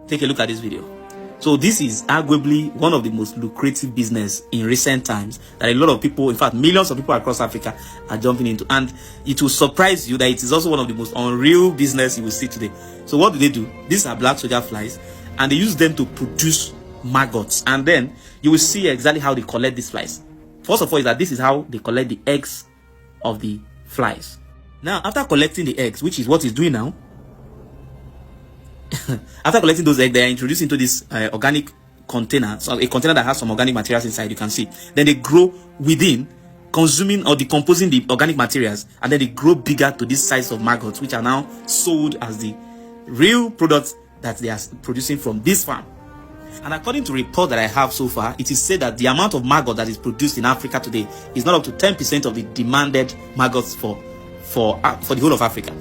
Take a look at this video. So this is arguably one of the most lucrative business in recent times that a lot of people, in fact millions of people across Africa, are jumping into. And it will surprise you that it is also one of the most unreal business you will see today. So what do? These are black soldier flies, and they use them to produce maggots. And then you will see exactly how they collect these flies. First of all, is that this is how they collect the eggs of the flies. Now, after collecting the eggs, which is what he's doing now, after collecting those eggs, they are introduced into this organic container, so a container that has some organic materials inside, you can see. Then they grow within, consuming or decomposing the organic materials, and then they grow bigger to this size of maggots, which are now sold as the real products that they are producing from this farm. And according to reports that I have so far, it is said that the amount of maggot that is produced in Africa today is not up to 10% of the demanded maggots for the whole of Africa.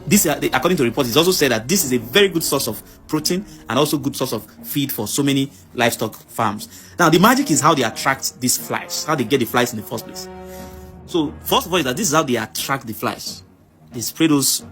This, according to reports, it's also said that this is a very good source of protein and also good source of feed for so many livestock farms. Now, the magic is how they attract these flies, how they get the flies in the first place. So, first of all, is that this is how they attract the flies. They spray those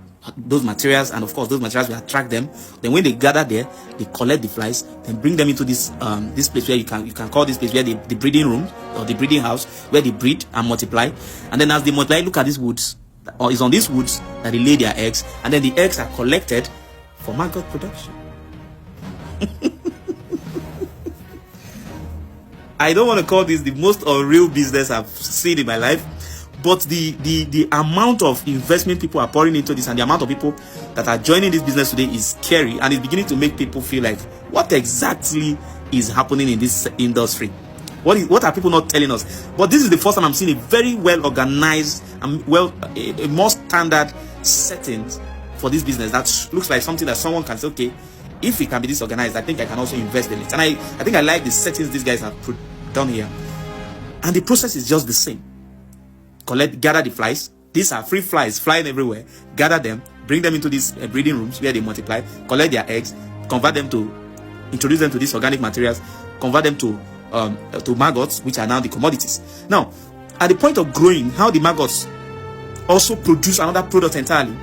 materials, and of course, those materials will attract them. Then, when they gather there, they collect the flies, then bring them into this this place where you can call this place where the breeding room or the breeding house, where they breed and multiply. And then, as they multiply, look at these woods. Or is on these woods that they lay their eggs, and then the eggs are collected for maggot production. I don't want to call this the most unreal business I've seen in my life, but the amount of investment people are pouring into this and the amount of people that are joining this business today is scary, and it's beginning to make people feel like, what exactly is happening in this industry? What are people not telling us? But this is the first time I'm seeing a very well organized and a more standard settings for this business that looks like something that someone can say, okay, if it can be this organized, I think I can also invest in it. And I think I like the settings these guys have put down here. And the process is just the same. Gather the flies. These are free flies flying everywhere. Gather them, bring them into these breeding rooms where they multiply, collect their eggs, introduce them to these organic materials, convert them to maggots, which are now the commodities. Now, at the point of growing, how the maggots also produce another product entirely.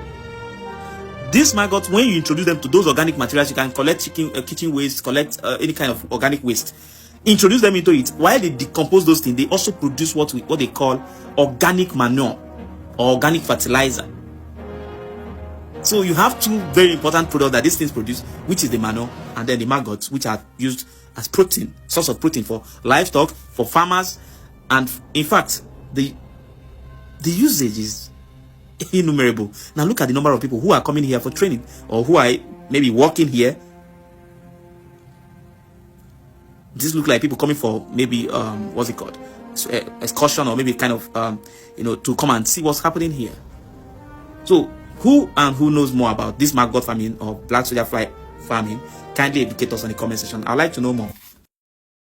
These maggots, when you introduce them to those organic materials, you can collect kitchen waste, collect any kind of organic waste, introduce them into it. While they decompose those things, they also produce what they call organic manure or organic fertilizer. So you have two very important products that these things produce, which is the manure and then the maggots, which are used as protein, source of protein for livestock, for farmers. And in fact, the usage is innumerable. Now look at the number of people who are coming here for training, or who are maybe working here. This look like people coming for maybe what's it called, excursion, or maybe kind of to come and see what's happening here. So who knows more about this maggot farming or black soldier fly farming? Kindly educate us on the comment section. I'd like to know more.